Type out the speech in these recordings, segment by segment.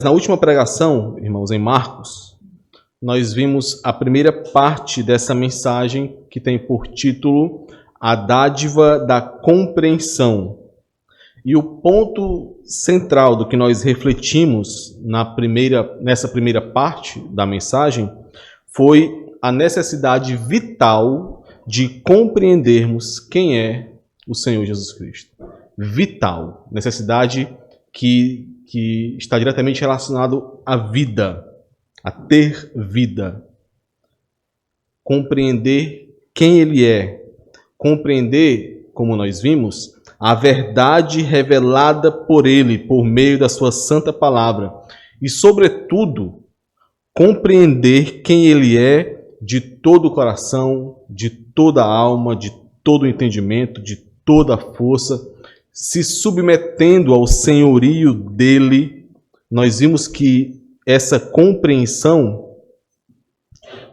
Na última pregação, irmãos, em Marcos, nós vimos a primeira parte dessa mensagem que tem por título A Dádiva da Compreensão. E o ponto central do que nós refletimos nessa primeira parte da mensagem foi a necessidade vital de compreendermos quem é o Senhor Jesus Cristo. Vital, necessidade que está diretamente relacionado à vida, a ter vida. Compreender quem Ele é, compreender, como nós vimos, a verdade revelada por Ele, por meio da sua santa palavra. E, sobretudo, compreender quem Ele é de todo o coração, de toda a alma, de todo o entendimento, de toda a força, se submetendo ao senhorio dele. Nós vimos que essa compreensão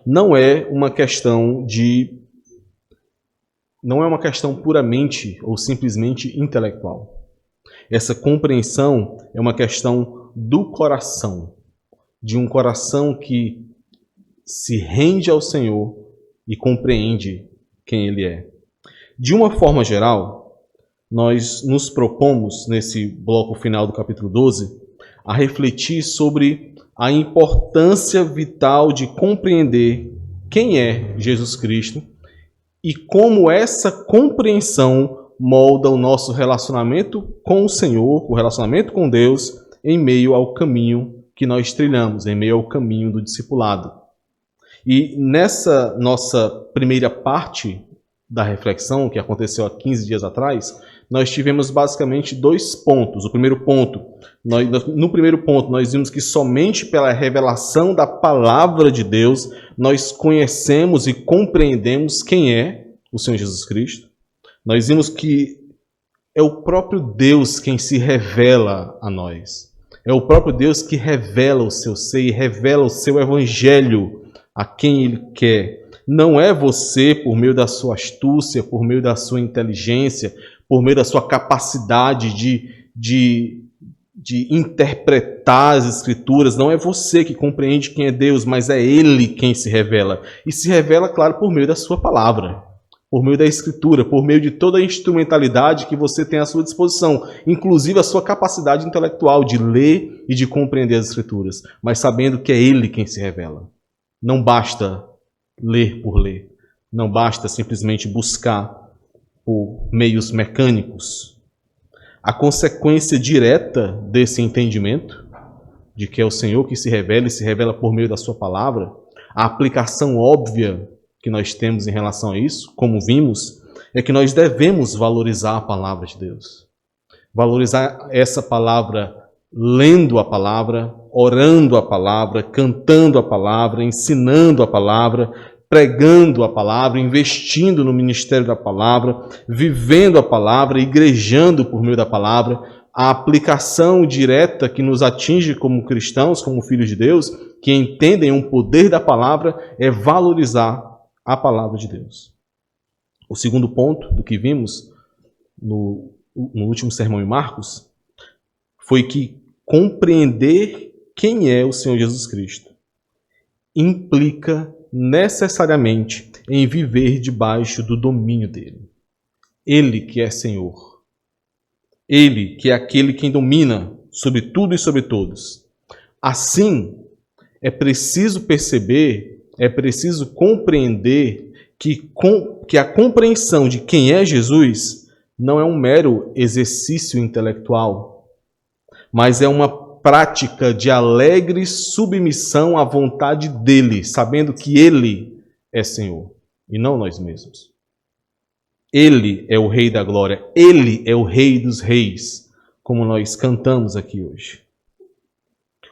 não é uma questão puramente ou simplesmente intelectual. Essa compreensão é uma questão do coração, de um coração que se rende ao Senhor e compreende quem Ele é. De uma forma geral, nós nos propomos, nesse bloco final do capítulo 12, a refletir sobre a importância vital de compreender quem é Jesus Cristo e como essa compreensão molda o nosso relacionamento com o Senhor, o relacionamento com Deus, em meio ao caminho que nós trilhamos, em meio ao caminho do discipulado. E nessa nossa primeira parte da reflexão, que aconteceu há 15 dias atrás, nós tivemos basicamente dois pontos. No primeiro ponto, nós vimos que somente pela revelação da palavra de Deus, nós conhecemos e compreendemos quem é o Senhor Jesus Cristo. Nós vimos que é o próprio Deus quem se revela a nós. É o próprio Deus que revela o seu ser e revela o seu evangelho a quem Ele quer. Não é você, por meio da sua astúcia, por meio da sua inteligência, por meio da sua capacidade de interpretar as Escrituras. Não é você que compreende quem é Deus, mas é Ele quem se revela. E se revela, claro, por meio da sua palavra, por meio da Escritura, por meio de toda a instrumentalidade que você tem à sua disposição, inclusive a sua capacidade intelectual de ler e de compreender as Escrituras, mas sabendo que é Ele quem se revela. Não basta ler por ler. Não basta simplesmente buscar por meios mecânicos. A consequência direta desse entendimento, de que é o Senhor que se revela e se revela por meio da sua palavra, a aplicação óbvia que nós temos em relação a isso, como vimos, é que nós devemos valorizar a palavra de Deus. Valorizar essa palavra lendo a palavra, orando a palavra, cantando a palavra, ensinando a palavra, pregando a palavra, investindo no ministério da palavra, vivendo a palavra, igrejando por meio da palavra. A aplicação direta que nos atinge como cristãos, como filhos de Deus, que entendem o poder da palavra, é valorizar a palavra de Deus. O segundo ponto do que vimos no último sermão em Marcos foi que compreender quem é o Senhor Jesus Cristo implica necessariamente em viver debaixo do domínio dele. Ele que é Senhor. Ele que é aquele quem domina sobre tudo e sobre todos. Assim, é preciso perceber, é preciso compreender que a compreensão de quem é Jesus não é um mero exercício intelectual, mas é uma prática de alegre submissão à vontade dele, sabendo que ele é Senhor e não nós mesmos. Ele é o Rei da Glória, ele é o Rei dos Reis, como nós cantamos aqui hoje.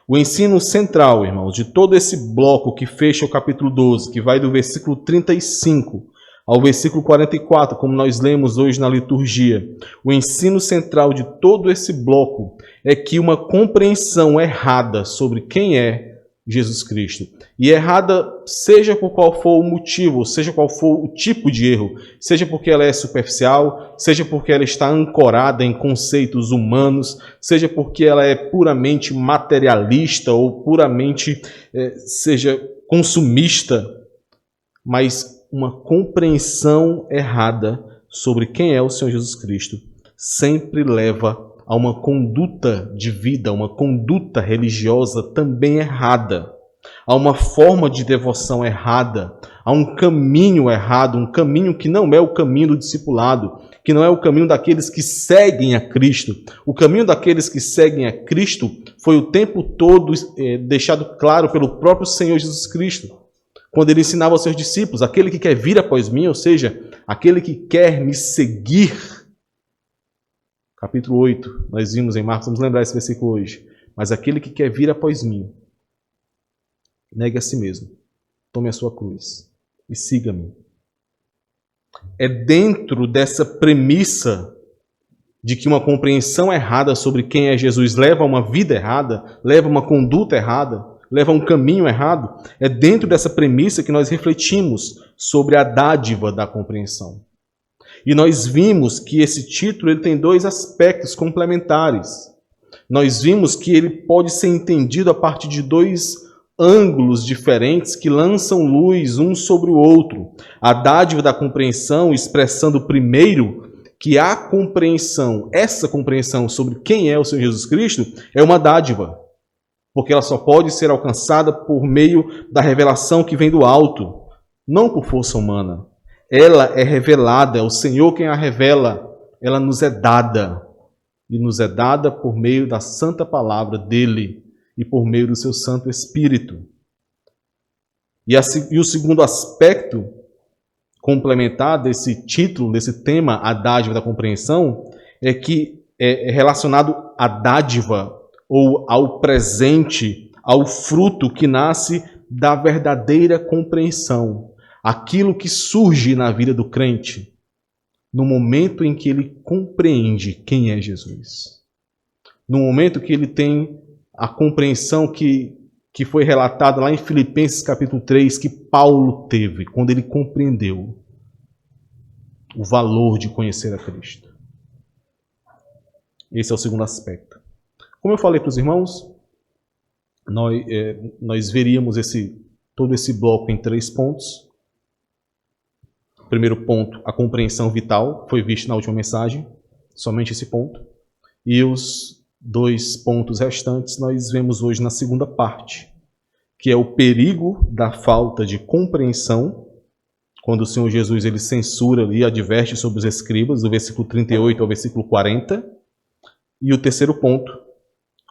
O ensino central, irmãos, de todo esse bloco que fecha o capítulo 12, que vai do versículo 35 ao versículo 44, como nós lemos hoje na liturgia, o ensino central de todo esse bloco é que uma compreensão errada sobre quem é Jesus Cristo. E errada, seja por qual for o motivo, seja qual for o tipo de erro, seja porque ela é superficial, seja porque ela está ancorada em conceitos humanos, seja porque ela é puramente materialista ou puramente seja consumista, mas uma compreensão errada sobre quem é o Senhor Jesus Cristo sempre leva a uma conduta de vida, uma conduta religiosa também errada, a uma forma de devoção errada, a um caminho errado, um caminho que não é o caminho do discipulado, que não é o caminho daqueles que seguem a Cristo. O caminho daqueles que seguem a Cristo foi o tempo todo deixado claro pelo próprio Senhor Jesus Cristo, quando ele ensinava aos seus discípulos: aquele que quer vir após mim, ou seja, aquele que quer me seguir. Capítulo 8, nós vimos em Marcos, vamos lembrar esse versículo hoje. Mas aquele que quer vir após mim, negue a si mesmo, tome a sua cruz e siga-me. É dentro dessa premissa de que uma compreensão errada sobre quem é Jesus leva a uma vida errada, leva a uma conduta errada, leva a um caminho errado, é dentro dessa premissa que nós refletimos sobre a dádiva da compreensão. E nós vimos que esse título ele tem dois aspectos complementares. Nós vimos que ele pode ser entendido a partir de dois ângulos diferentes que lançam luz um sobre o outro. A dádiva da compreensão, expressando primeiro que a compreensão, essa compreensão sobre quem é o Senhor Jesus Cristo, é uma dádiva, porque ela só pode ser alcançada por meio da revelação que vem do alto, não por força humana. Ela é revelada, é o Senhor quem a revela, ela nos é dada. E nos é dada por meio da santa palavra dele e por meio do seu Santo Espírito. E o segundo aspecto complementar desse título, desse tema, a dádiva da compreensão, é que é relacionado à dádiva ou ao presente, ao fruto que nasce da verdadeira compreensão. Aquilo que surge na vida do crente no momento em que ele compreende quem é Jesus. No momento que ele tem a compreensão que foi relatada lá em Filipenses capítulo 3, que Paulo teve, quando ele compreendeu o valor de conhecer a Cristo. Esse é o segundo aspecto. Como eu falei para os irmãos, nós veríamos todo esse bloco em 3 pontos. Primeiro ponto, a compreensão vital, foi visto na última mensagem, somente esse ponto. E os 2 pontos restantes nós vemos hoje na segunda parte, que é o perigo da falta de compreensão, quando o Senhor Jesus ele censura e adverte sobre os escribas, do versículo 38 ao versículo 40. E o terceiro ponto,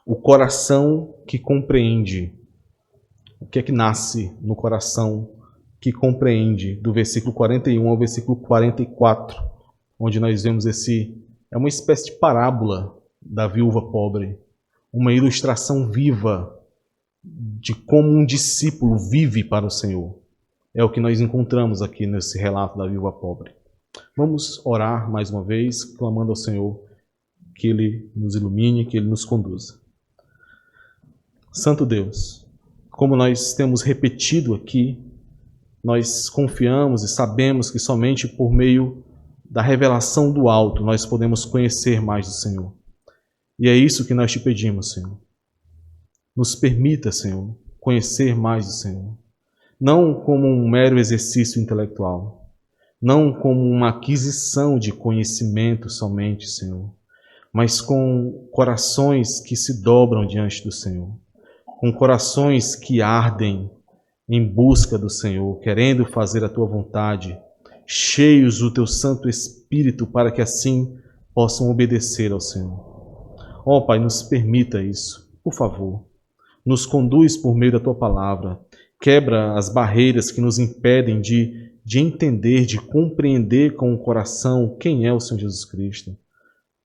o coração que compreende. O que é que nasce no coração que compreende, do versículo 41 ao versículo 44, onde nós vemos é uma espécie de parábola da viúva pobre, uma ilustração viva de como um discípulo vive para o Senhor. É o que nós encontramos aqui nesse relato da viúva pobre. Vamos orar mais uma vez, clamando ao Senhor que Ele nos ilumine, que Ele nos conduza. Santo Deus, como nós temos repetido aqui, nós confiamos e sabemos que somente por meio da revelação do alto nós podemos conhecer mais do Senhor. E é isso que nós te pedimos, Senhor. Nos permita, Senhor, conhecer mais do Senhor. Não como um mero exercício intelectual, não como uma aquisição de conhecimento somente, Senhor, mas com corações que se dobram diante do Senhor, com corações que ardem em busca do Senhor, querendo fazer a Tua vontade, cheios do Teu Santo Espírito, para que assim possam obedecer ao Senhor. Ó Pai, nos permita isso, por favor. Nos conduz por meio da Tua palavra. Quebra as barreiras que nos impedem de entender, de compreender com o coração quem é o Senhor Jesus Cristo.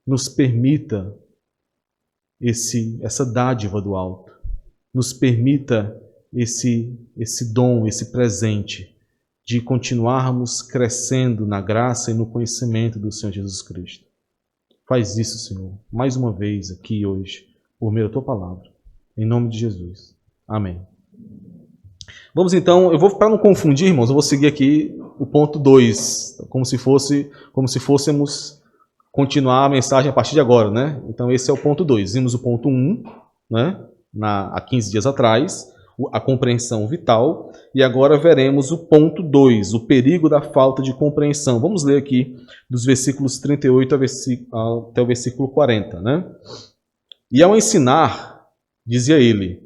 Nos permita essa dádiva do alto. Nos permita esse dom, esse presente de continuarmos crescendo na graça e no conhecimento do Senhor Jesus Cristo. Faz isso, Senhor, mais uma vez aqui hoje, por meio da Tua palavra. Em nome de Jesus. Amém. Vamos então, para não confundir, irmãos, eu vou seguir aqui o ponto 2, como se fôssemos continuar a mensagem a partir de agora, né? Então esse é o ponto 2. Vimos o ponto 1, né? Há 15 dias atrás, a compreensão vital, e agora veremos o ponto 2, o perigo da falta de compreensão. Vamos ler aqui dos versículos 38 até o versículo 40, né? E ao ensinar, dizia ele,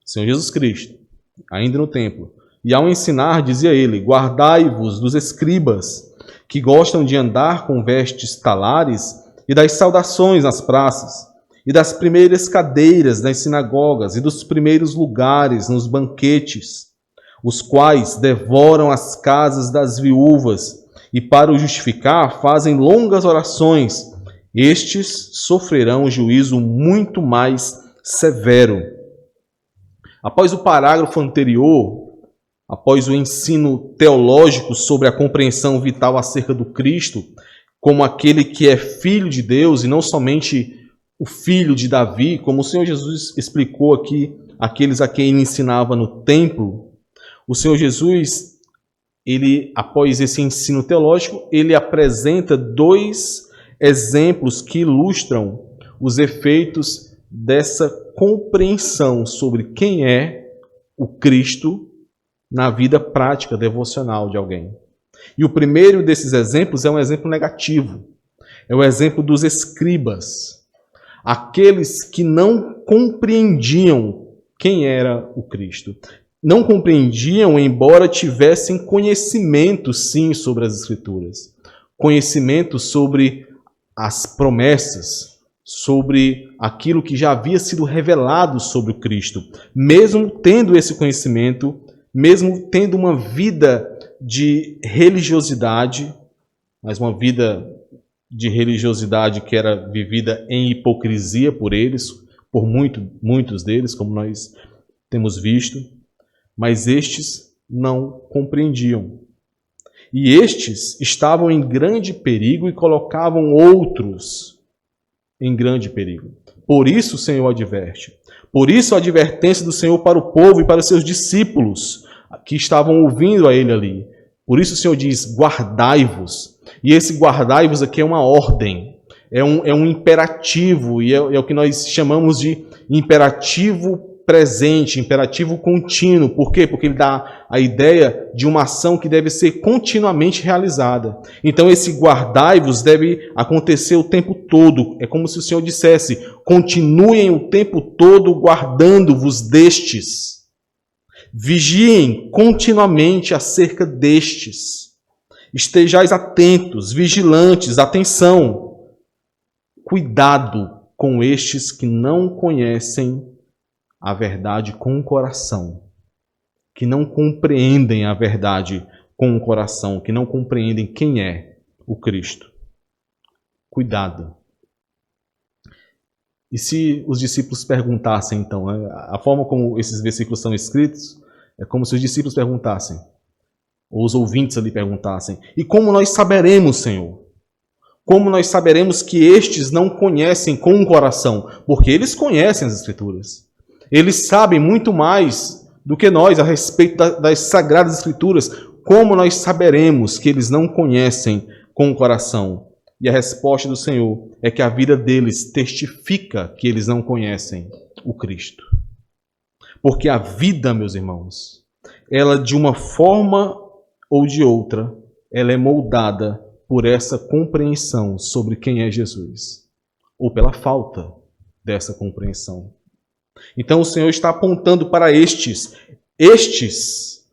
Senhor Jesus Cristo, ainda no templo, e ao ensinar, dizia ele, guardai-vos dos escribas, que gostam de andar com vestes talares e das saudações nas praças, e das primeiras cadeiras nas sinagogas e dos primeiros lugares nos banquetes, os quais devoram as casas das viúvas e para o justificar fazem longas orações. Estes sofrerão juízo muito mais severo. Após o parágrafo anterior, após o ensino teológico sobre a compreensão vital acerca do Cristo, como aquele que é filho de Deus e não somente o filho de Davi, como o Senhor Jesus explicou aqui, aqueles a quem ele ensinava no templo, o Senhor Jesus, ele, após esse ensino teológico, ele apresenta 2 exemplos que ilustram os efeitos dessa compreensão sobre quem é o Cristo na vida prática devocional de alguém. E o primeiro desses exemplos é um exemplo negativo. É o exemplo dos escribas. Aqueles que não compreendiam quem era o Cristo. Não compreendiam, embora tivessem conhecimento, sim, sobre as Escrituras. Conhecimento sobre as promessas, sobre aquilo que já havia sido revelado sobre o Cristo. Mesmo tendo esse conhecimento, mesmo tendo uma vida de religiosidade, mas uma vida de religiosidade que era vivida em hipocrisia por eles, por muitos deles, como nós temos visto, mas estes não compreendiam. E estes estavam em grande perigo e colocavam outros em grande perigo. Por isso o Senhor adverte. Por isso a advertência do Senhor para o povo e para os seus discípulos que estavam ouvindo a ele ali. Por isso o Senhor diz, guardai-vos. E esse guardai-vos aqui é uma ordem, é um imperativo, e é o que nós chamamos de imperativo presente, imperativo contínuo. Por quê? Porque ele dá a ideia de uma ação que deve ser continuamente realizada. Então esse guardai-vos deve acontecer o tempo todo. É como se o Senhor dissesse, continuem o tempo todo guardando-vos destes. Vigiem continuamente acerca destes. Estejais atentos, vigilantes, atenção. Cuidado com estes que não conhecem a verdade com o coração, que não compreendem a verdade com o coração, que não compreendem quem é o Cristo. Cuidado. E se os discípulos perguntassem, então, né, a forma como esses versículos são escritos, é como se os discípulos perguntassem, ou os ouvintes ali perguntassem, e como nós saberemos, Senhor? Como nós saberemos que estes não conhecem com o coração? Porque eles conhecem as Escrituras. Eles sabem muito mais do que nós a respeito das Sagradas Escrituras. Como nós saberemos que eles não conhecem com o coração? E a resposta do Senhor é que a vida deles testifica que eles não conhecem o Cristo. Porque a vida, meus irmãos, ela de uma forma ou de outra, ela é moldada por essa compreensão sobre quem é Jesus. Ou pela falta dessa compreensão. Então o Senhor está apontando para estes. Estes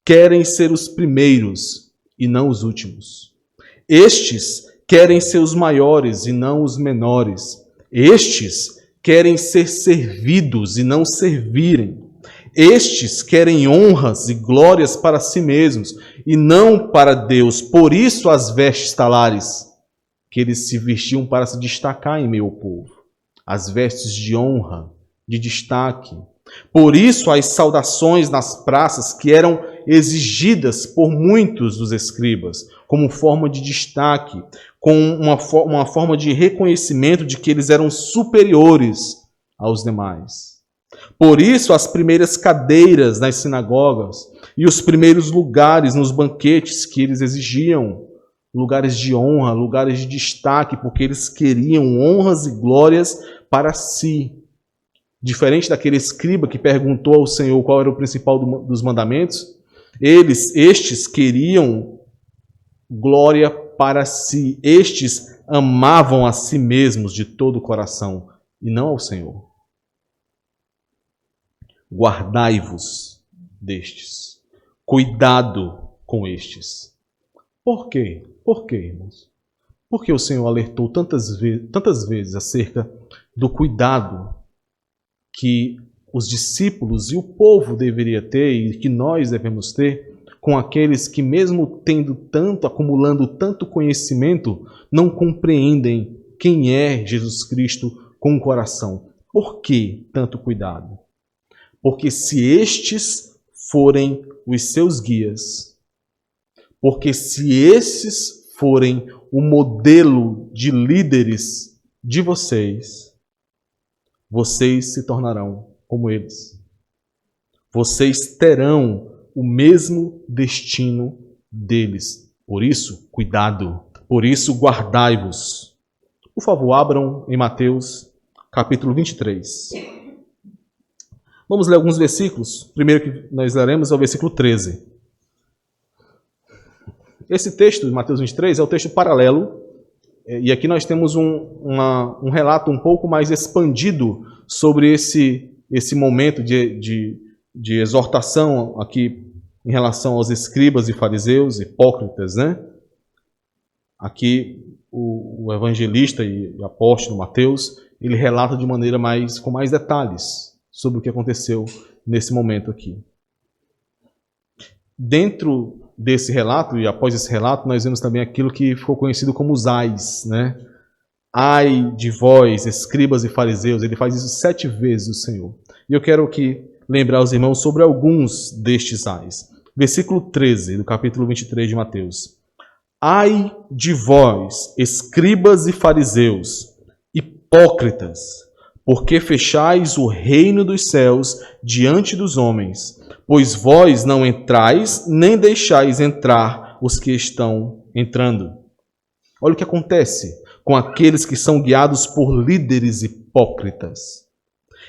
querem ser os primeiros e não os últimos. Estes querem ser os maiores e não os menores. Estes querem ser servidos e não servirem. Estes querem honras e glórias para si mesmos e não para Deus. Por isso as vestes talares, que eles se vestiam para se destacar em meio ao povo. As vestes de honra, de destaque. Por isso as saudações nas praças que eram exigidas por muitos dos escribas, como forma de destaque, com uma forma de reconhecimento de que eles eram superiores aos demais. Por isso, as primeiras cadeiras nas sinagogas e os primeiros lugares nos banquetes que eles exigiam, lugares de honra, lugares de destaque, porque eles queriam honras e glórias para si. Diferente daquele escriba que perguntou ao Senhor qual era o principal dos mandamentos, estes queriam glória para si. Estes amavam a si mesmos de todo o coração e não ao Senhor. Guardai-vos destes. Cuidado com estes. Por quê? Por quê, irmãos? Porque o Senhor alertou tantas vezes acerca do cuidado que os discípulos e o povo deveria ter e que nós devemos ter com aqueles que, mesmo tendo tanto, acumulando tanto conhecimento, não compreendem quem é Jesus Cristo com o coração. Por que tanto cuidado? Porque se estes forem os seus guias, porque se esses forem o modelo de líderes de vocês, vocês se tornarão como eles. Vocês terão o mesmo destino deles. Por isso, cuidado. Por isso, guardai-vos. Por favor, abram em Mateus, capítulo 23. Vamos ler alguns versículos. O primeiro que nós leremos é o versículo 13. Esse texto de Mateus 23 é o texto paralelo. E aqui nós temos um relato um pouco mais expandido sobre esse momento de exortação aqui em relação aos escribas e fariseus, hipócritas, né? Aqui o evangelista e apóstolo Mateus, ele relata de maneira com mais detalhes sobre o que aconteceu nesse momento aqui. Dentro desse relato, e após esse relato, nós vemos também aquilo que ficou conhecido como os ais, né? Ai de vós, escribas e fariseus. Ele faz isso 7 vezes, o Senhor. E eu quero aqui lembrar os irmãos sobre alguns destes ais. Versículo 13 do capítulo 23 de Mateus. Ai de vós, escribas e fariseus, hipócritas, porque fechais o reino dos céus diante dos homens, pois vós não entrais, nem deixais entrar os que estão entrando. Olha o que acontece com aqueles que são guiados por líderes hipócritas.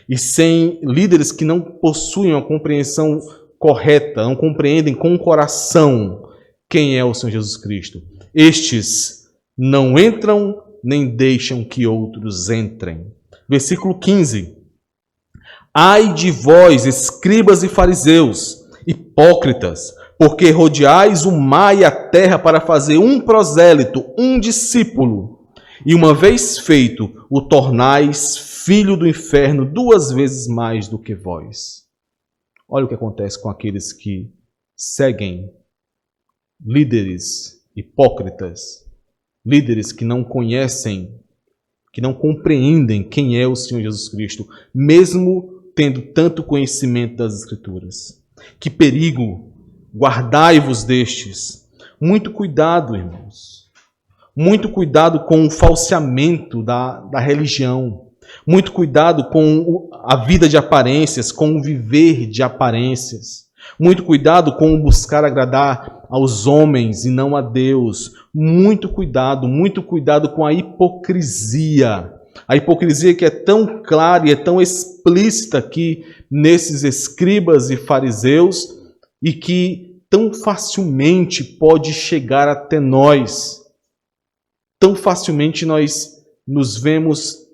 E sem líderes que não possuem uma compreensão correta, não compreendem com o coração quem é o Senhor Jesus Cristo. Estes não entram, nem deixam que outros entrem. Versículo 15. Ai de vós, escribas e fariseus, hipócritas, porque rodeais o mar e a terra para fazer um prosélito, um discípulo, e uma vez feito, o tornais filho do inferno 2 vezes mais do que vós. Olha o que acontece com aqueles que seguem líderes hipócritas, líderes que não conhecem, que não compreendem quem é o Senhor Jesus Cristo, mesmo tendo tanto conhecimento das Escrituras. Que perigo! Guardai-vos destes. Muito cuidado, irmãos. Muito cuidado com o falseamento da religião. Muito cuidado com a vida de aparências, com o viver de aparências. Muito cuidado com o buscar agradar aos homens e não a Deus. Muito cuidado com a hipocrisia. A hipocrisia que é tão clara e é tão explícita aqui nesses escribas e fariseus e que tão facilmente pode chegar até nós. Tão facilmente nós nos vemos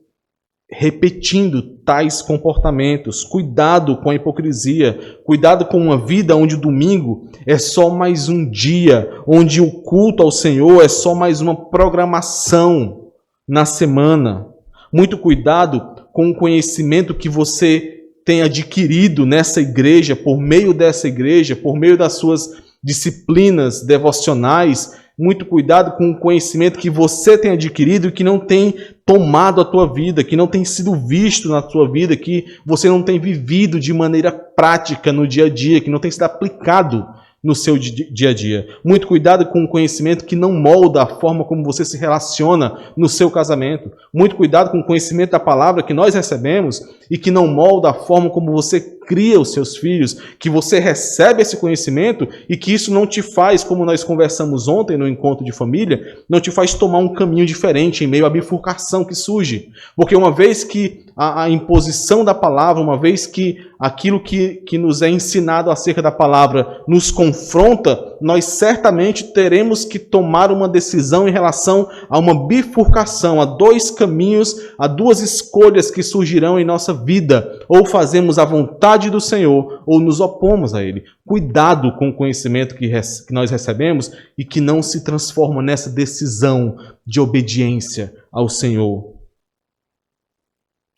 repetindo tais comportamentos. Cuidado com a hipocrisia. Cuidado com uma vida onde o domingo é só mais um dia, onde o culto ao Senhor é só mais uma programação na semana. Muito cuidado com o conhecimento que você tem adquirido nessa igreja, por meio dessa igreja, por meio das suas disciplinas devocionais. Muito cuidado com o conhecimento que você tem adquirido e que não tem tomado a tua vida, que não tem sido visto na tua vida, que você não tem vivido de maneira prática no dia a dia, que não tem sido aplicado no seu dia a dia. Muito cuidado com o conhecimento que não molda a forma como você se relaciona no seu casamento. Muito cuidado com o conhecimento da palavra que nós recebemos e que não molda a forma como você cria os seus filhos, que você recebe esse conhecimento e que isso não te faz, como nós conversamos ontem no encontro de família, não te faz tomar um caminho diferente em meio à bifurcação que surge. Porque uma vez que a imposição da palavra, uma vez que aquilo que nos é ensinado acerca da palavra nos confronta, nós certamente teremos que tomar uma decisão em relação a uma bifurcação, a dois caminhos, a duas escolhas que surgirão em nossa vida. Ou fazemos a vontade do Senhor, ou nos opomos a Ele. Cuidado com o conhecimento que nós recebemos e que não se transforma nessa decisão de obediência ao Senhor.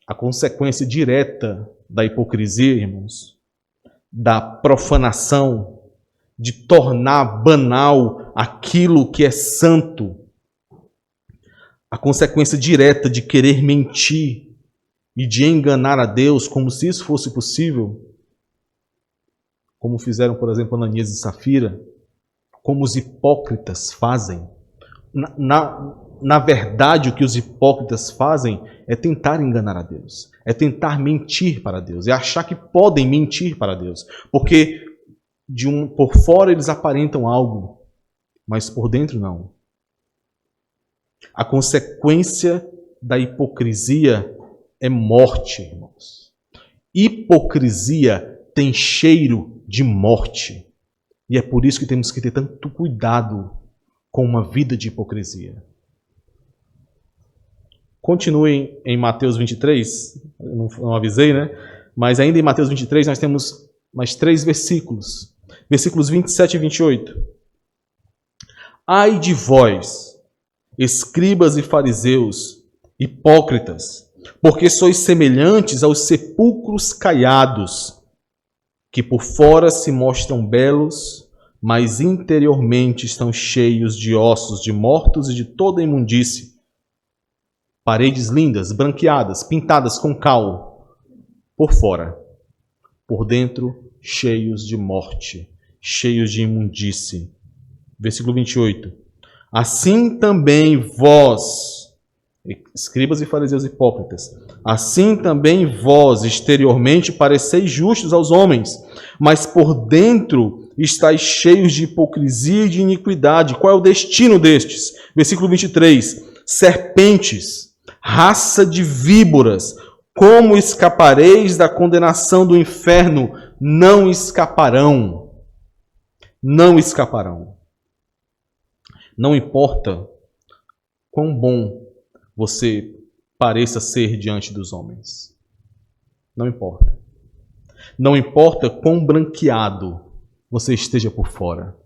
A consequência direta da hipocrisia, irmãos, da profanação, de tornar banal aquilo que é santo, a consequência direta de querer mentir e de enganar a Deus como se isso fosse possível, como fizeram, por exemplo, Ananias e Safira, como os hipócritas fazem. Na verdade, o que os hipócritas fazem é tentar enganar a Deus, é tentar mentir para Deus, é achar que podem mentir para Deus, porque por fora eles aparentam algo, mas por dentro não. A consequência da hipocrisia é morte, irmãos. Hipocrisia tem cheiro de morte, e é por isso que temos que ter tanto cuidado com uma vida de hipocrisia. Continuem em Mateus 23, eu não avisei, né? Mas ainda em Mateus 23 nós temos mais 3 versículos. Versículos 27 e 28. Ai de vós, escribas e fariseus, hipócritas, porque sois semelhantes aos sepulcros caiados, que por fora se mostram belos, mas interiormente estão cheios de ossos de mortos e de toda imundície. Paredes lindas, branqueadas, pintadas com cal, por fora, por dentro cheios de morte, cheios de imundície. Versículo 28. Assim também vós, escribas e fariseus hipócritas, assim também vós exteriormente pareceis justos aos homens, mas por dentro estáis cheios de hipocrisia e de iniquidade. Qual é o destino destes? Versículo 23. Serpentes, raça de víboras, como escapareis da condenação do inferno? Não escaparão. Não escaparão. Não importa quão bom você pareça ser diante dos homens. Não importa. Não importa quão branqueado você esteja por fora.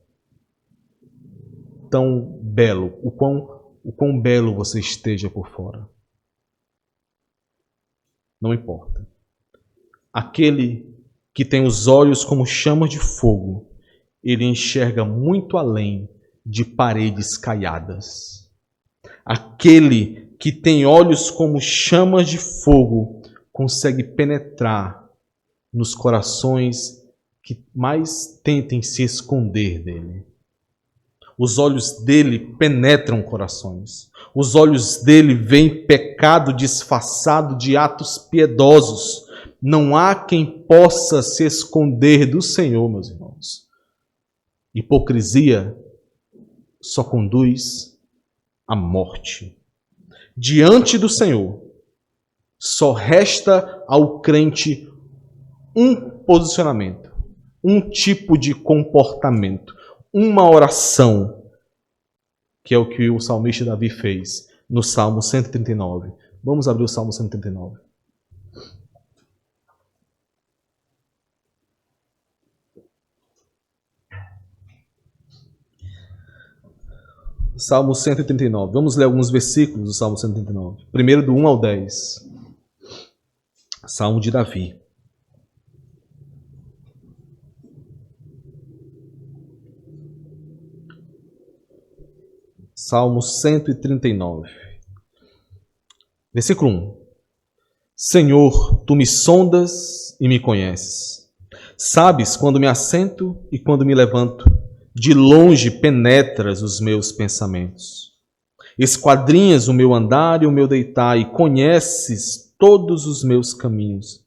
Tão belo, o quão belo você esteja por fora. Não importa. Aquele que tem os olhos como chamas de fogo, ele enxerga muito além de paredes caiadas. Aquele que tem olhos como chamas de fogo consegue penetrar nos corações que mais tentem se esconder dele. Os olhos dele penetram corações. Os olhos dele veem pecado disfarçado de atos piedosos. Não há quem possa se esconder do Senhor, meus irmãos. Hipocrisia só conduz à morte. Diante do Senhor, só resta ao crente um posicionamento, um tipo de comportamento, uma oração, que é o que o salmista Davi fez no Salmo 139. Vamos abrir o Salmo 139. Salmo 139. Vamos ler alguns versículos do Salmo 139. Primeiro do 1 ao 10. Salmo de Davi. Salmo 139. Versículo 1. Senhor, tu me sondas e me conheces. Sabes quando me assento e quando me levanto. De longe penetras os meus pensamentos. Esquadrinhas o meu andar e o meu deitar e conheces todos os meus caminhos.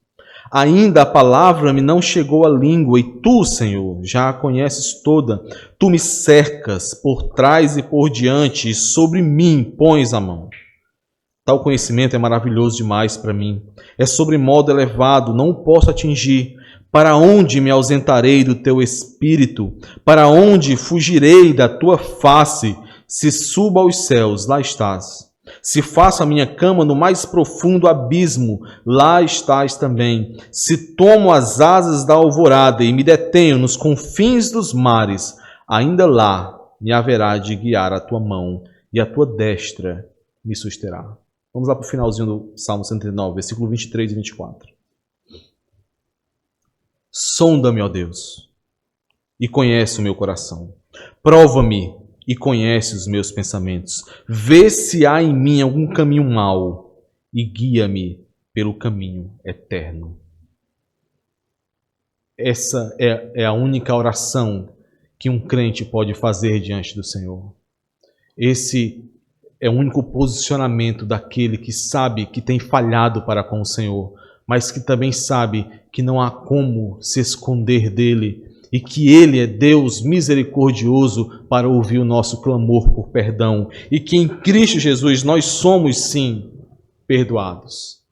Ainda a palavra me não chegou à língua e tu, Senhor, já a conheces toda. Tu me cercas por trás e por diante e sobre mim pões a mão. Tal conhecimento é maravilhoso demais para mim. É sobremodo elevado, não o posso atingir. Para onde me ausentarei do teu espírito? Para onde fugirei da tua face? Se subo aos céus, lá estás. Se faço a minha cama no mais profundo abismo, lá estás também. Se tomo as asas da alvorada e me detenho nos confins dos mares, ainda lá me haverá de guiar a tua mão e a tua destra me susterá. Vamos lá para o finalzinho do Salmo 109, versículo 23 e 24. Sonda-me, ó Deus, e conhece o meu coração. Prova-me e conhece os meus pensamentos. Vê se há em mim algum caminho mau e guia-me pelo caminho eterno. Essa é a única oração que um crente pode fazer diante do Senhor. Esse é o único posicionamento daquele que sabe que tem falhado para com o Senhor, mas que também sabe que não há como se esconder dele e que ele é Deus misericordioso para ouvir o nosso clamor por perdão e que em Cristo Jesus nós somos sim perdoados.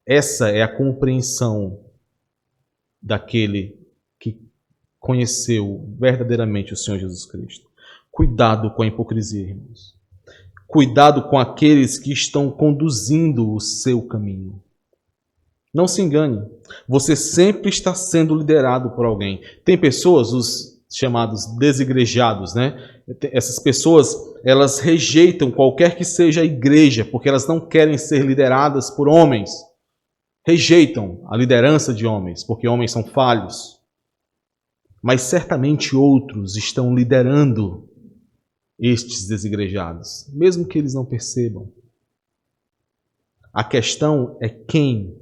Essa é a compreensão daquele que conheceu verdadeiramente o Senhor Jesus Cristo. Cuidado com a hipocrisia, irmãos. Cuidado com aqueles que estão conduzindo o seu caminho. Não se engane, você sempre está sendo liderado por alguém. Tem pessoas, os chamados desigrejados, né? Essas pessoas, elas rejeitam qualquer que seja a igreja, porque elas não querem ser lideradas por homens. Rejeitam a liderança de homens, porque homens são falhos. Mas certamente outros estão liderando estes desigrejados, mesmo que eles não percebam. A questão é quem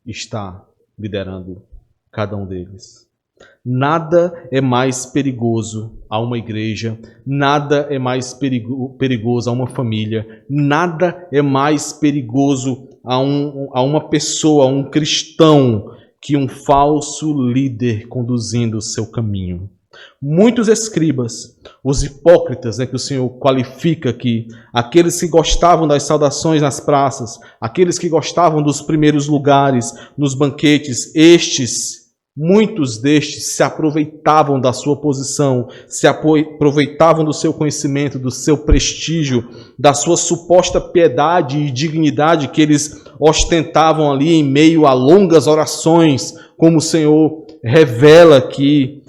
está liderando cada um deles. Nada é mais perigoso a uma igreja, nada é mais perigoso a uma família, nada é mais perigoso a uma pessoa, a um cristão, que um falso líder conduzindo o seu caminho. Muitos escribas, os hipócritas, que o Senhor qualifica aqui, aqueles que gostavam das saudações nas praças, aqueles que gostavam dos primeiros lugares nos banquetes, muitos destes se aproveitavam da sua posição, se aproveitavam do seu conhecimento, do seu prestígio, da sua suposta piedade e dignidade que eles ostentavam ali em meio a longas orações, como o Senhor revela aqui.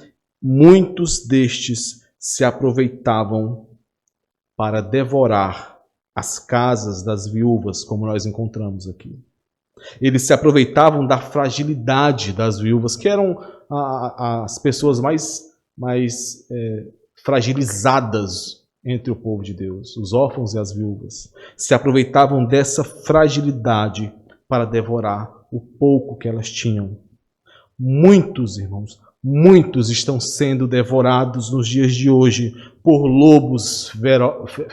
Muitos destes se aproveitavam para devorar as casas das viúvas, como nós encontramos aqui. Eles se aproveitavam da fragilidade das viúvas, que eram as pessoas mais fragilizadas entre o povo de Deus, os órfãos e as viúvas. Se aproveitavam dessa fragilidade para devorar o pouco que elas tinham. Muitos, irmãos, muitos estão sendo devorados nos dias de hoje por lobos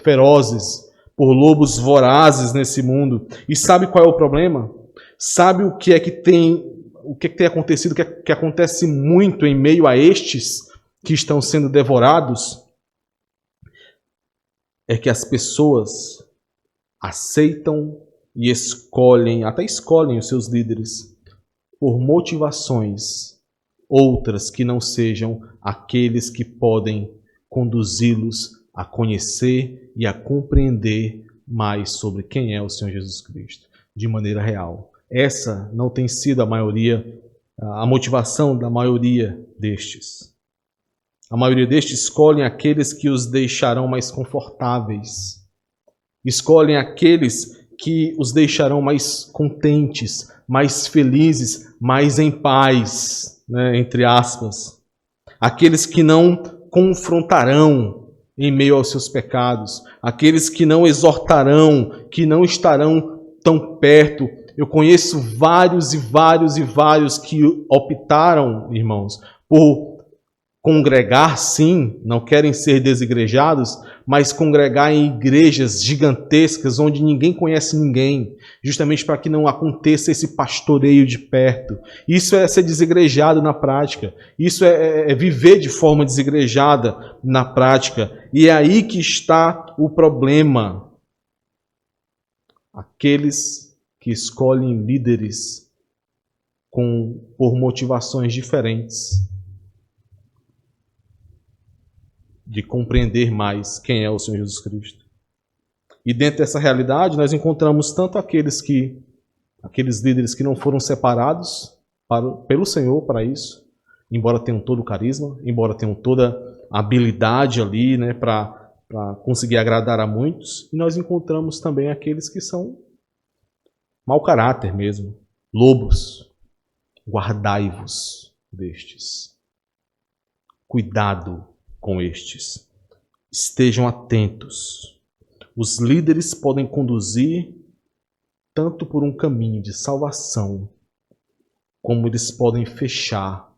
ferozes, por lobos vorazes nesse mundo. E sabe qual é o problema? Sabe o que tem acontecido, o que acontece muito em meio a estes que estão sendo devorados? É que as pessoas aceitam e até escolhem os seus líderes por motivações outras que não sejam aqueles que podem conduzi-los a conhecer e a compreender mais sobre quem é o Senhor Jesus Cristo, de maneira real. Essa não tem sido a motivação da maioria destes. A maioria destes escolhem aqueles que os deixarão mais confortáveis. Escolhem aqueles que os deixarão mais contentes, mais felizes, mais em paz, entre aspas. Aqueles que não confrontarão em meio aos seus pecados. Aqueles que não exortarão, que não estarão tão perto. Eu conheço vários e vários e vários que optaram, irmãos, por congregar, sim, não querem ser desigrejados, mas congregar em igrejas gigantescas onde ninguém conhece ninguém, justamente para que não aconteça esse pastoreio de perto. Isso é ser desigrejado na prática. Isso é viver de forma desigrejada na prática. E é aí que está o problema. Aqueles que escolhem líderes por motivações diferentes de compreender mais quem é o Senhor Jesus Cristo. E dentro dessa realidade, nós encontramos tanto aqueles líderes que não foram separados pelo Senhor para isso, embora tenham todo o carisma, embora tenham toda a habilidade ali, né, para conseguir agradar a muitos. E nós encontramos também aqueles que são mau caráter mesmo, lobos. Guardai-vos destes. Cuidado com estes. Estejam atentos. Os líderes podem conduzir tanto por um caminho de salvação, como eles podem fechar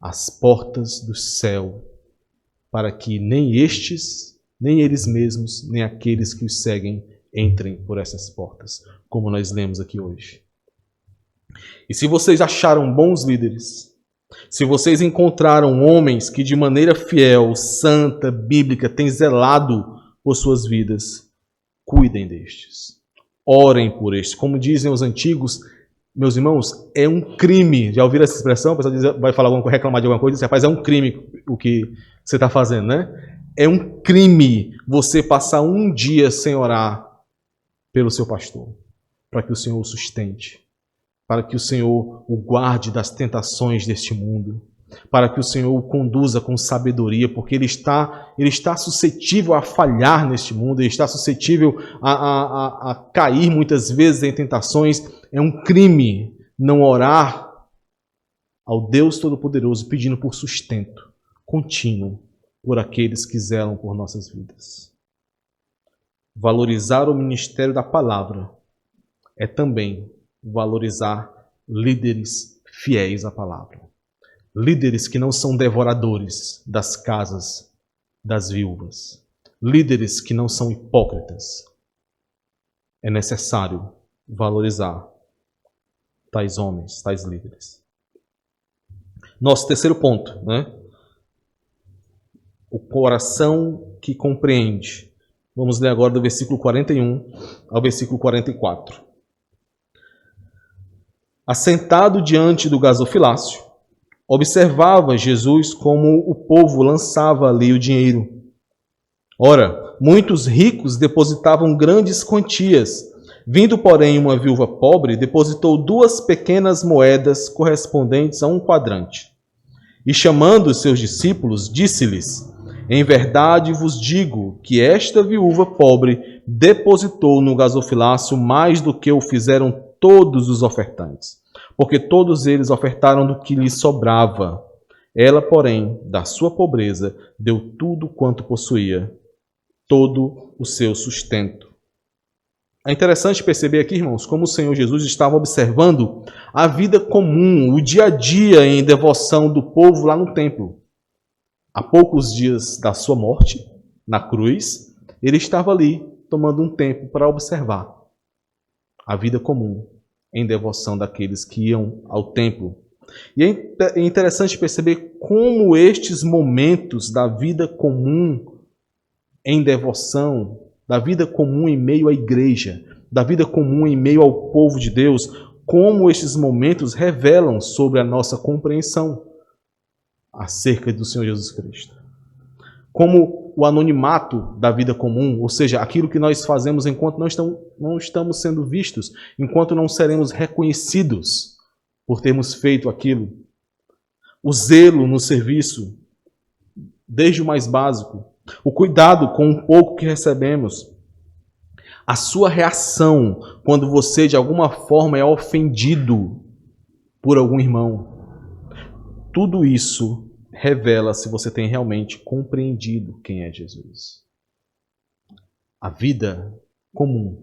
as portas do céu, para que nem estes, nem eles mesmos, nem aqueles que os seguem entrem por essas portas, como nós lemos aqui hoje. E se vocês acharam bons líderes, se vocês encontraram homens que de maneira fiel, santa, bíblica, têm zelado por suas vidas, cuidem destes. Orem por estes. Como dizem os antigos, meus irmãos, é um crime. Já ouviram essa expressão? O pessoal vai falar reclamar de alguma coisa e diz, rapaz, é um crime o que você está fazendo, né? É um crime você passar um dia sem orar pelo seu pastor, para que o Senhor o sustente, para que o Senhor o guarde das tentações deste mundo, para que o Senhor o conduza com sabedoria, porque ele está suscetível a falhar neste mundo, ele está suscetível a cair muitas vezes em tentações. É um crime não orar ao Deus Todo-Poderoso pedindo por sustento contínuo por aqueles que zelam por nossas vidas. Valorizar o ministério da palavra é também valorizar líderes fiéis à palavra. Líderes que não são devoradores das casas das viúvas. Líderes que não são hipócritas. É necessário valorizar tais homens, tais líderes. Nosso terceiro ponto, né? O coração que compreende. Vamos ler agora do versículo 41 ao versículo 44. Assentado diante do gasofilácio, observava Jesus como o povo lançava ali o dinheiro. Ora, muitos ricos depositavam grandes quantias. Vindo, porém, uma viúva pobre, depositou 2 pequenas moedas correspondentes a 1 quadrante. E chamando os seus discípulos, disse-lhes: em verdade vos digo que esta viúva pobre depositou no gasofilácio mais do que o fizeram todos os ofertantes, porque todos eles ofertaram do que lhes sobrava. Ela, porém, da sua pobreza, deu tudo quanto possuía, todo o seu sustento. É interessante perceber aqui, irmãos, como o Senhor Jesus estava observando a vida comum, o dia a dia em devoção do povo lá no templo. Há poucos dias da sua morte, na cruz, ele estava ali, tomando um tempo para observar a vida comum em devoção daqueles que iam ao templo. E é interessante perceber como estes momentos da vida comum em devoção, da vida comum em meio à igreja, da vida comum em meio ao povo de Deus, como estes momentos revelam sobre a nossa compreensão acerca do Senhor Jesus Cristo. Como o anonimato da vida comum, ou seja, aquilo que nós fazemos enquanto não estamos sendo vistos, enquanto não seremos reconhecidos por termos feito aquilo. O zelo no serviço, desde o mais básico. O cuidado com o pouco que recebemos. A sua reação quando você, de alguma forma, é ofendido por algum irmão. Tudo isso revela se você tem realmente compreendido quem é Jesus. A vida comum,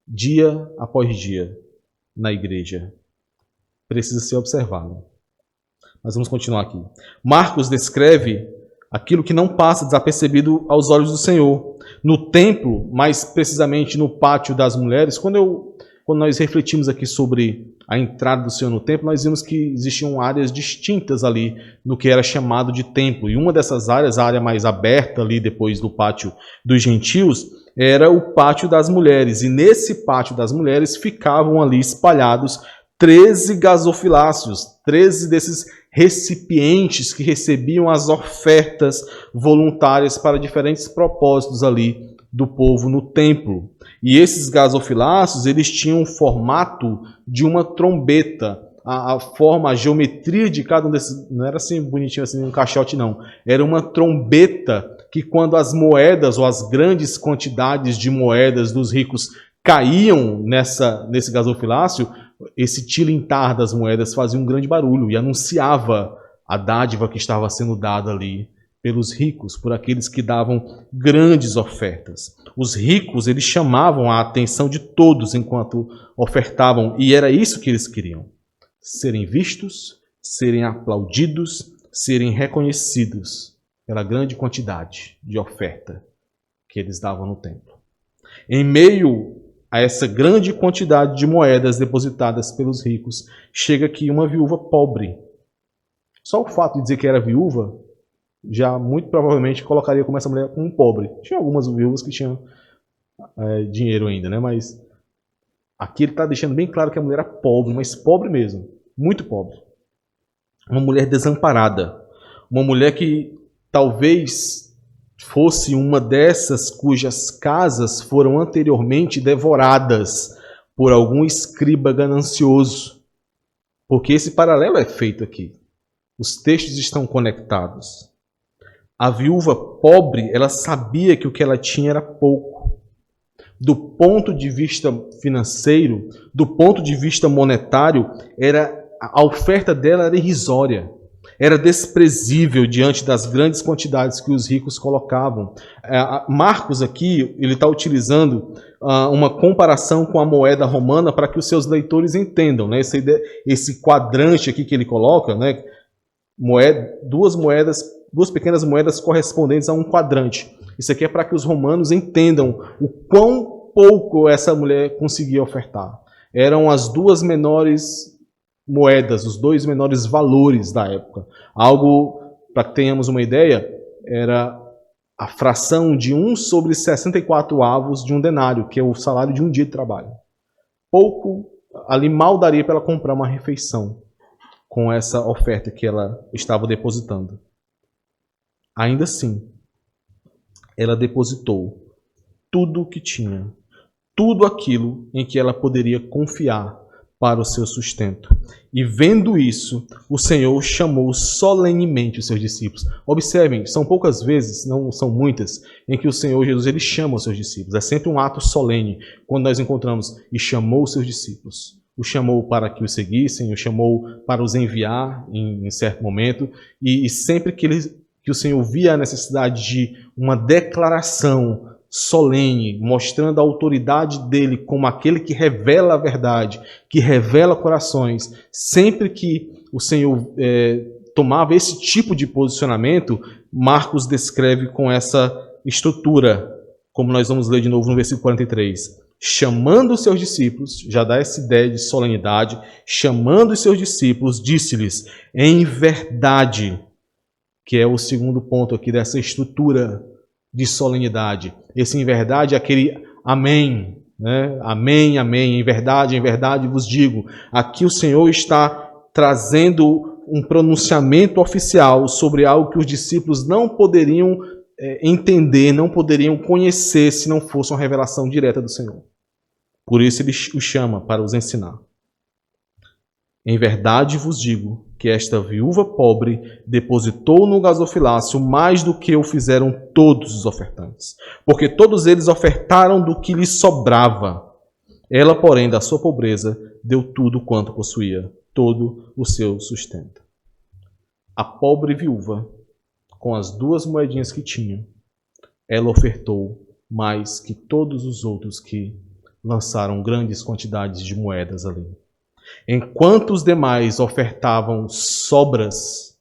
dia após dia, na igreja. Precisa ser observado. Mas vamos continuar aqui. Marcos descreve aquilo que não passa desapercebido aos olhos do Senhor. No templo, mais precisamente no pátio das mulheres, quando nós refletimos aqui sobre a entrada do Senhor no templo, nós vimos que existiam áreas distintas ali no que era chamado de templo. E uma dessas áreas, a área mais aberta ali depois do pátio dos gentios, era o pátio das mulheres. E nesse pátio das mulheres ficavam ali espalhados 13 gasofiláceos, 13 desses recipientes que recebiam as ofertas voluntárias para diferentes propósitos ali do povo no templo. E esses gasofiláceos, eles tinham o formato de uma trombeta. A forma, a geometria de cada um desses, não era assim bonitinho, assim um caixote não. Era uma trombeta que quando as moedas ou as grandes quantidades de moedas dos ricos caíam nesse gasofilácio, esse tilintar das moedas fazia um grande barulho e anunciava a dádiva que estava sendo dada ali pelos ricos, por aqueles que davam grandes ofertas. Os ricos, eles chamavam a atenção de todos enquanto ofertavam, e era isso que eles queriam: serem vistos, serem aplaudidos, serem reconhecidos pela grande quantidade de oferta que eles davam no templo. Em meio a essa grande quantidade de moedas depositadas pelos ricos, chega aqui uma viúva pobre. Só o fato de dizer que era viúva, já muito provavelmente colocaria como essa mulher como pobre. Tinha algumas viúvas que tinham dinheiro ainda, né? Mas aqui ele está deixando bem claro que a mulher era pobre, mas pobre mesmo, muito pobre. Uma mulher desamparada, uma mulher que talvez fosse uma dessas cujas casas foram anteriormente devoradas por algum escriba ganancioso. Porque esse paralelo é feito aqui. Os textos estão conectados. A viúva pobre, ela sabia que o que ela tinha era pouco. Do ponto de vista financeiro, do ponto de vista monetário, a oferta dela era irrisória. Era desprezível diante das grandes quantidades que os ricos colocavam. Marcos aqui, ele está utilizando uma comparação com a moeda romana para que os seus leitores entendam, né? Esse quadrante aqui que ele coloca, né? Duas pequenas moedas correspondentes a um quadrante. Isso aqui é para que os romanos entendam o quão pouco essa mulher conseguia ofertar. Eram as duas menores moedas, os dois menores valores da época. Algo, para que tenhamos uma ideia, era a fração de 1 sobre 64 avos de um denário, que é o salário de um dia de trabalho. Pouco, ali mal daria para ela comprar uma refeição com essa oferta que ela estava depositando. Ainda assim, ela depositou tudo o que tinha, tudo aquilo em que ela poderia confiar para o seu sustento. E vendo isso, o Senhor chamou solenemente os seus discípulos. Observem, são poucas vezes, não são muitas, em que o Senhor Jesus ele chama os seus discípulos. É sempre um ato solene, quando nós encontramos e chamou os seus discípulos. O chamou para que o seguissem, o chamou para os enviar em certo momento, e sempre que o Senhor via a necessidade de uma declaração solene, mostrando a autoridade dele como aquele que revela a verdade, que revela corações, sempre que o Senhor tomava esse tipo de posicionamento, Marcos descreve com essa estrutura, como nós vamos ler de novo no versículo 43. Chamando os seus discípulos, já dá essa ideia de solenidade, chamando os seus discípulos, disse-lhes, em verdade, que é o segundo ponto aqui dessa estrutura de solenidade. Esse em verdade é aquele amém, né? Amém, amém, em verdade vos digo. Aqui o Senhor está trazendo um pronunciamento oficial sobre algo que os discípulos não poderiam entender, não poderiam conhecer se não fosse uma revelação direta do Senhor. Por isso ele os chama para os ensinar. Em verdade vos digo que esta viúva pobre depositou no gasofilácio mais do que o fizeram todos os ofertantes, porque todos eles ofertaram do que lhes sobrava. Ela, porém, da sua pobreza, deu tudo quanto possuía, todo o seu sustento. A pobre viúva, com as 2 moedinhas que tinha, ela ofertou mais que todos os outros que lançaram grandes quantidades de moedas ali. Enquanto os demais ofertavam sobras,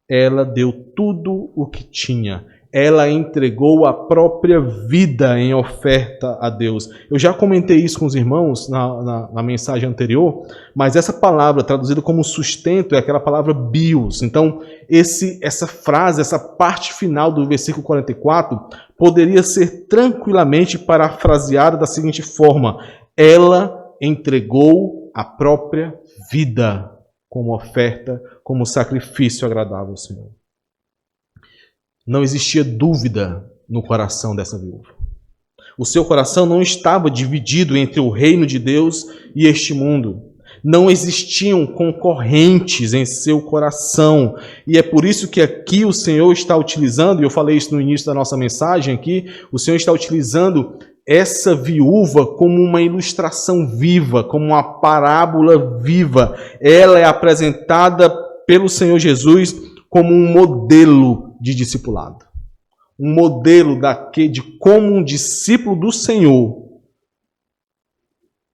ela deu tudo o que tinha. Ela entregou a própria vida em oferta a Deus. Eu já comentei isso com os irmãos na mensagem anterior, mas essa palavra traduzida como sustento é aquela palavra bios. Então, essa frase, essa parte final do versículo 44, poderia ser tranquilamente parafraseada da seguinte forma: ela entregou a própria vida como oferta, como sacrifício agradável ao Senhor. Não existia dúvida no coração dessa viúva. O seu coração não estava dividido entre o reino de Deus e este mundo. Não existiam concorrentes em seu coração. E é por isso que aqui o Senhor está utilizando, e eu falei isso no início da nossa mensagem aqui, o Senhor está utilizando essa viúva como uma ilustração viva, como uma parábola viva. Ela é apresentada pelo Senhor Jesus como um modelo de discipulado. Um modelo de como um discípulo do Senhor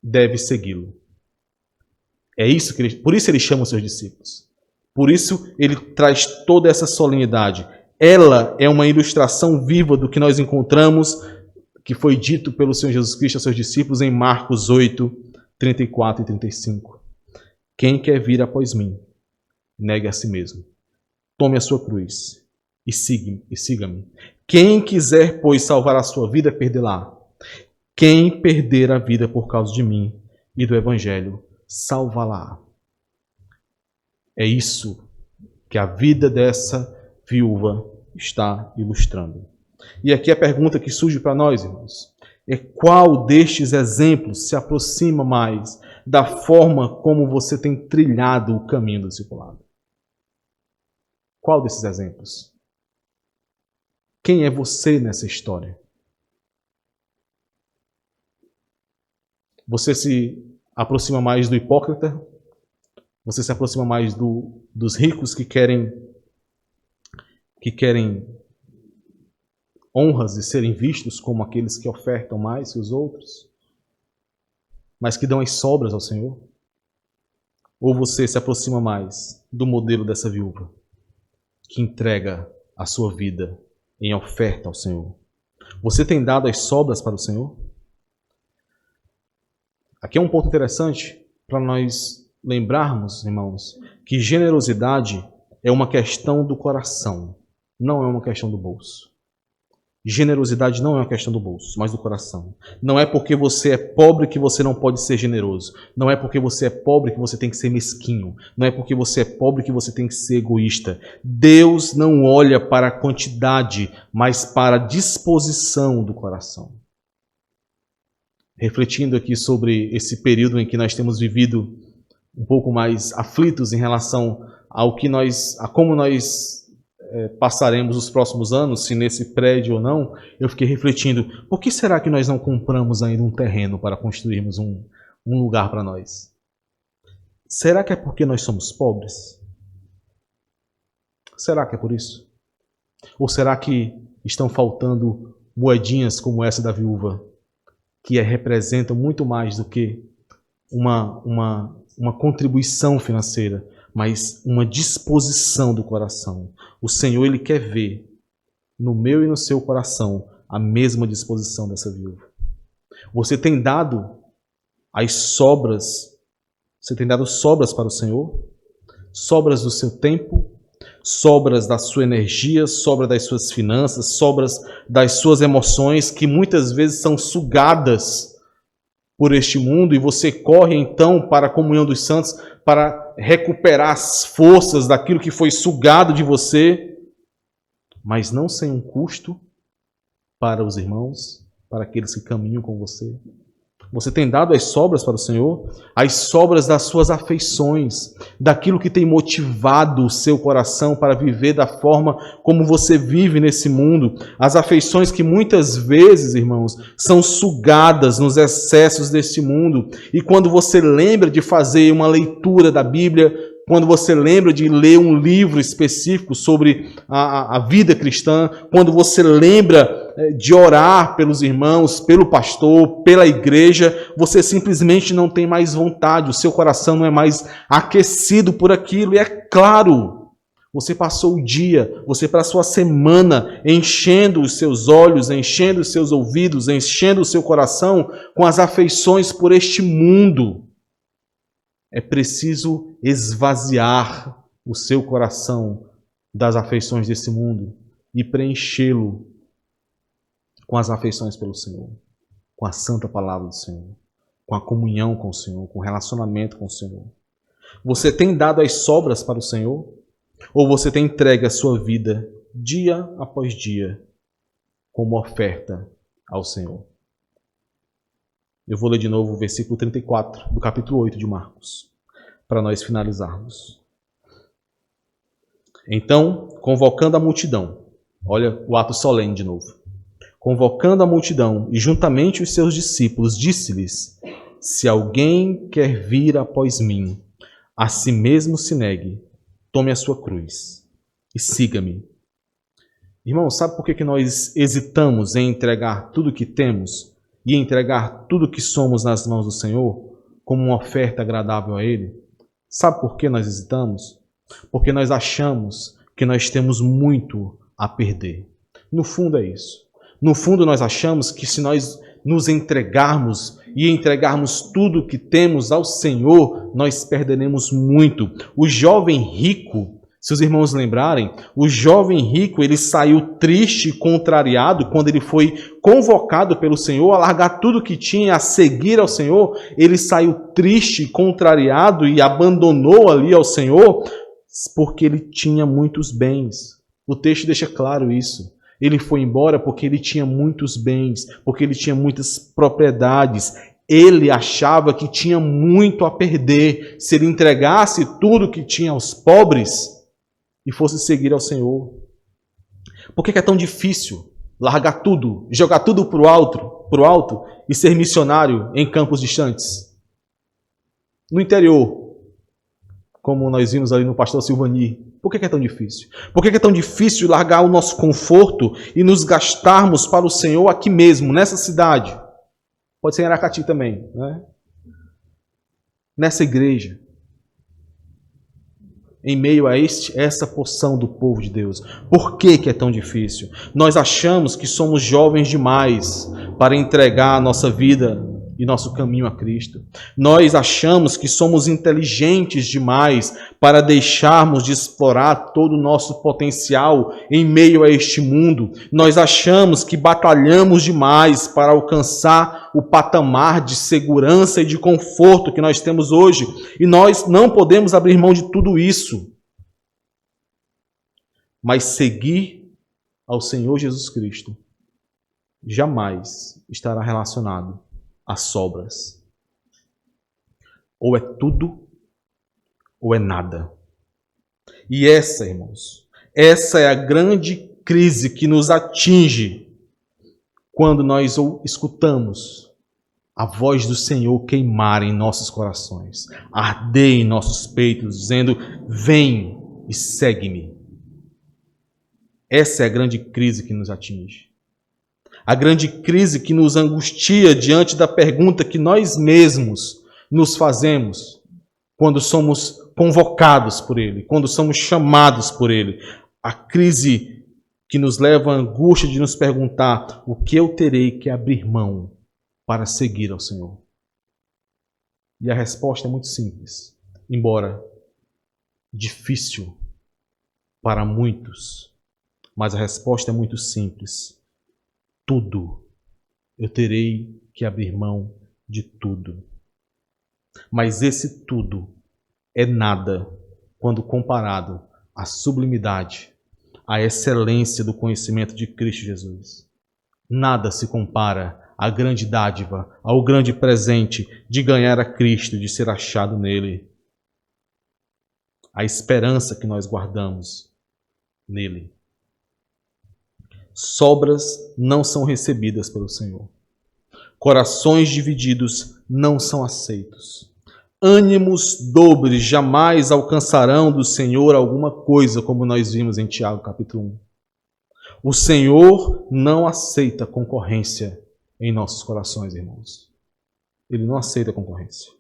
deve segui-lo. É isso por isso ele chama os seus discípulos. Por isso ele traz toda essa solenidade. Ela é uma ilustração viva do que nós encontramos, que foi dito pelo Senhor Jesus Cristo aos seus discípulos em Marcos 8, 34 e 35. Quem quer vir após mim, negue a si mesmo. Tome a sua cruz e siga-me. Quem quiser, pois, salvar a sua vida, perdê-la. Quem perder a vida por causa de mim e do Evangelho, salvá-la. É isso que a vida dessa viúva está ilustrando. E aqui a pergunta que surge para nós, irmãos, é qual destes exemplos se aproxima mais da forma como você tem trilhado o caminho do discipulado? Qual desses exemplos? Quem é você nessa história? Você se aproxima mais do hipócrita? Você se aproxima mais dos ricos que querem honras e serem vistos como aqueles que ofertam mais que os outros, mas que dão as sobras ao Senhor? Ou você se aproxima mais do modelo dessa viúva, que entrega a sua vida em oferta ao Senhor? Você tem dado as sobras para o Senhor? Aqui é um ponto interessante para nós lembrarmos, irmãos, que generosidade é uma questão do coração, não é uma questão do bolso. Generosidade não é uma questão do bolso, mas do coração. Não é porque você é pobre que você não pode ser generoso. Não é porque você é pobre que você tem que ser mesquinho. Não é porque você é pobre que você tem que ser egoísta. Deus não olha para a quantidade, mas para a disposição do coração. Refletindo aqui sobre esse período em que nós temos vivido um pouco mais aflitos em relação a como nós passaremos os próximos anos, se nesse prédio ou não, eu fiquei refletindo, por que será que nós não compramos ainda um terreno para construirmos um lugar para nós? Será que é porque nós somos pobres? Será que é por isso? Ou será que estão faltando moedinhas como essa da viúva, que representam muito mais do que uma contribuição financeira, mas uma disposição do coração? O Senhor, Ele quer ver no meu e no seu coração a mesma disposição dessa viúva. Você tem dado as sobras, você tem dado sobras para o Senhor? Sobras do seu tempo, sobras da sua energia, sobras das suas finanças, sobras das suas emoções, que muitas vezes são sugadas por este mundo, e você corre então para a comunhão dos santos para recuperar as forças daquilo que foi sugado de você, mas não sem um custo para os irmãos, para aqueles que caminham com você. Você tem dado as sobras para o Senhor? As sobras das suas afeições, daquilo que tem motivado o seu coração para viver da forma como você vive nesse mundo. As afeições que muitas vezes, irmãos, são sugadas nos excessos deste mundo. E quando você lembra de fazer uma leitura da Bíblia, quando você lembra de ler um livro específico sobre a vida cristã, quando você lembra de orar pelos irmãos, pelo pastor, pela igreja, você simplesmente não tem mais vontade, o seu coração não é mais aquecido por aquilo. E é claro, você passou o dia, você passou a semana enchendo os seus olhos, enchendo os seus ouvidos, enchendo o seu coração com as afeições por este mundo. É preciso esvaziar o seu coração das afeições desse mundo e preenchê-lo com as afeições pelo Senhor, com a santa palavra do Senhor, com a comunhão com o Senhor, com o relacionamento com o Senhor. Você tem dado as sobras para o Senhor? Ou você tem entregue a sua vida dia após dia como oferta ao Senhor? Eu vou ler de novo o versículo 34 do capítulo 8 de Marcos, para nós finalizarmos. Então, convocando a multidão, olha o ato solene de novo. Convocando a multidão e juntamente os seus discípulos, disse-lhes: se alguém quer vir após mim, a si mesmo se negue, tome a sua cruz e siga-me. Irmão, sabe por que nós hesitamos em entregar tudo o que temos e entregar tudo o que somos nas mãos do Senhor como uma oferta agradável a Ele? Sabe por que nós hesitamos? Porque nós achamos que nós temos muito a perder. No fundo é isso. No fundo nós achamos que se nós nos entregarmos e entregarmos tudo o que temos ao Senhor, nós perderemos muito. O jovem rico, se os irmãos lembrarem, o jovem rico, ele saiu triste e contrariado quando ele foi convocado pelo Senhor a largar tudo que tinha, a seguir ao Senhor. Ele saiu triste, contrariado e abandonou ali ao Senhor porque ele tinha muitos bens. O texto deixa claro isso. Ele foi embora porque ele tinha muitos bens, porque ele tinha muitas propriedades. Ele achava que tinha muito a perder se ele entregasse tudo que tinha aos pobres e fosse seguir ao Senhor. Por que é tão difícil largar tudo, jogar tudo para o alto e ser missionário em campos distantes? No interior, como nós vimos ali no pastor Silvani. Por que é tão difícil? Por que é tão difícil largar o nosso conforto e nos gastarmos para o Senhor aqui mesmo, nessa cidade? Pode ser em Aracati também, né? Nessa igreja. Em meio a essa porção do povo de Deus. Por que é tão difícil? Nós achamos que somos jovens demais para entregar a nossa vida e nosso caminho a Cristo. Nós achamos que somos inteligentes demais para deixarmos de explorar todo o nosso potencial em meio a este mundo. Nós achamos que batalhamos demais para alcançar o patamar de segurança e de conforto que nós temos hoje. E nós não podemos abrir mão de tudo isso. Mas seguir ao Senhor Jesus Cristo jamais estará relacionado às sobras. Ou é tudo, ou é nada. E essa, irmãos, essa é a grande crise que nos atinge quando nós escutamos a voz do Senhor queimar em nossos corações, arder em nossos peitos, dizendo: vem e segue-me. Essa é a grande crise que nos atinge. A grande crise que nos angustia diante da pergunta que nós mesmos nos fazemos quando somos convocados por Ele, quando somos chamados por Ele. A crise que nos leva à angústia de nos perguntar: o que eu terei que abrir mão para seguir ao Senhor? E a resposta é muito simples, embora difícil para muitos, mas a resposta é muito simples. Tudo. Eu terei que abrir mão de tudo. Mas esse tudo é nada quando comparado à sublimidade, à excelência do conhecimento de Cristo Jesus. Nada se compara à grande dádiva, ao grande presente de ganhar a Cristo, de ser achado nele. A esperança que nós guardamos nele. Sobras não são recebidas pelo Senhor. Corações divididos não são aceitos. ânimos dobres jamais alcançarão do Senhor alguma coisa, como nós vimos em Tiago capítulo 1. O Senhor não aceita concorrência em nossos corações, irmãos. Ele não aceita concorrência.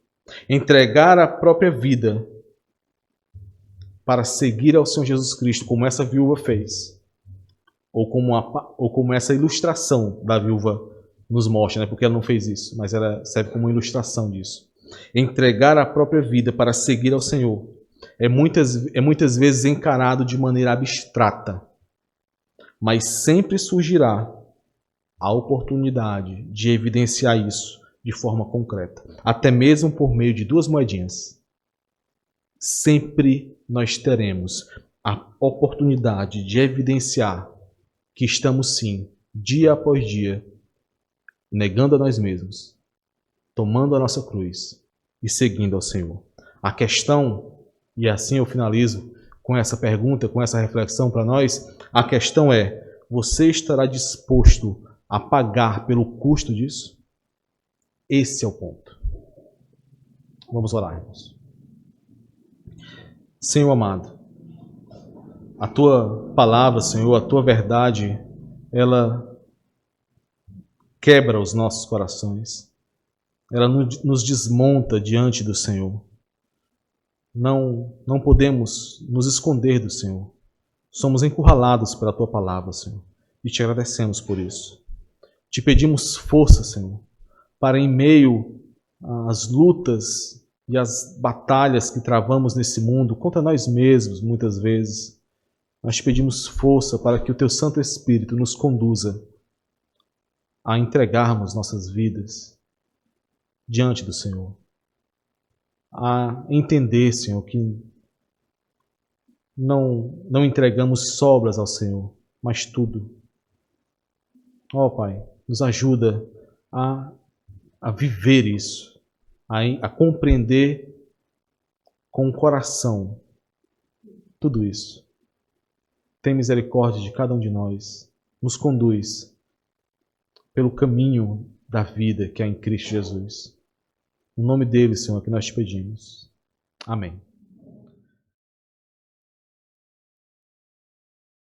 Entregar a própria vida para seguir ao Senhor Jesus Cristo, como essa viúva fez, ou como essa ilustração da viúva nos mostra, né? Porque ela não fez isso, mas ela serve como ilustração disso. Entregar a própria vida para seguir ao Senhor é muitas vezes encarado de maneira abstrata, mas sempre surgirá a oportunidade de evidenciar isso de forma concreta, até mesmo por meio de 2 moedinhas. Sempre nós teremos a oportunidade de evidenciar que estamos sim, dia após dia, negando a nós mesmos, tomando a nossa cruz e seguindo ao Senhor. A questão, e assim eu finalizo com essa pergunta, com essa reflexão para nós, a questão é: você estará disposto a pagar pelo custo disso? Esse é o ponto. Vamos orar, irmãos. Senhor amado, a Tua palavra, Senhor, a Tua verdade, ela quebra os nossos corações. Ela nos desmonta diante do Senhor. Não podemos nos esconder do Senhor. Somos encurralados pela Tua palavra, Senhor, e Te agradecemos por isso. Te pedimos força, Senhor, para em meio às lutas e às batalhas que travamos nesse mundo, contra nós mesmos, muitas vezes, nós te pedimos força para que o Teu Santo Espírito nos conduza a entregarmos nossas vidas diante do Senhor. A entender, Senhor, que não entregamos sobras ao Senhor, mas tudo. Ó Pai, nos ajuda a viver isso, a compreender com o coração tudo isso. Tem misericórdia de cada um de nós. Nos conduz pelo caminho da vida que é em Cristo Jesus. No nome dele, Senhor, que nós te pedimos. Amém.